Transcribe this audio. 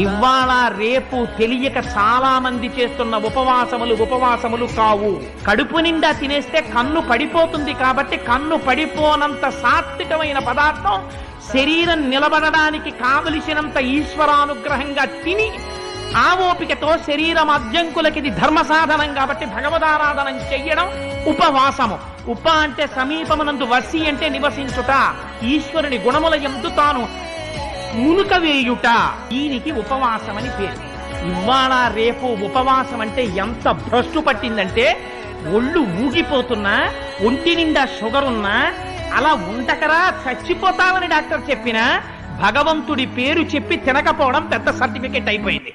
ఇవాళ రేపు తెలియక చాలా మంది చేస్తున్న ఉపవాసములు కావు. కడుపు నిండా తినేస్తే కన్ను పడిపోతుంది కాబట్టి కన్ను పడిపోనంత సాత్వికమైన పదార్థం శరీరం నిలబడడానికి కావలసినంత ఈశ్వరానుగ్రహంగా తిని ఆ ఓపికతో శరీరం అద్యంకులకిది ధర్మ సాధనం కాబట్టి భగవదారాధనం చెయ్యడం ఉపవాసము. ఉప అంటే సమీపమునందు, వసి అంటే నివసించుట, ఈశ్వరుని గుణముల యందు తాను మునుక వేయుట, దీనికి ఉపవాసం అని పేరు. ఇవాళ రేపు ఉపవాసం అంటే ఎంత భ్రష్టు పట్టిందంటే ఒళ్ళు ఊగిపోతున్నా, ఒంటి నిండా షుగర్ ఉన్నా అలా ఉండకరా చచ్చిపోతామని డాక్టర్ చెప్పినా భగవంతుడి పేరు చెప్పి తినకపోవడం పెద్ద సర్టిఫికెట్ అయిపోయింది.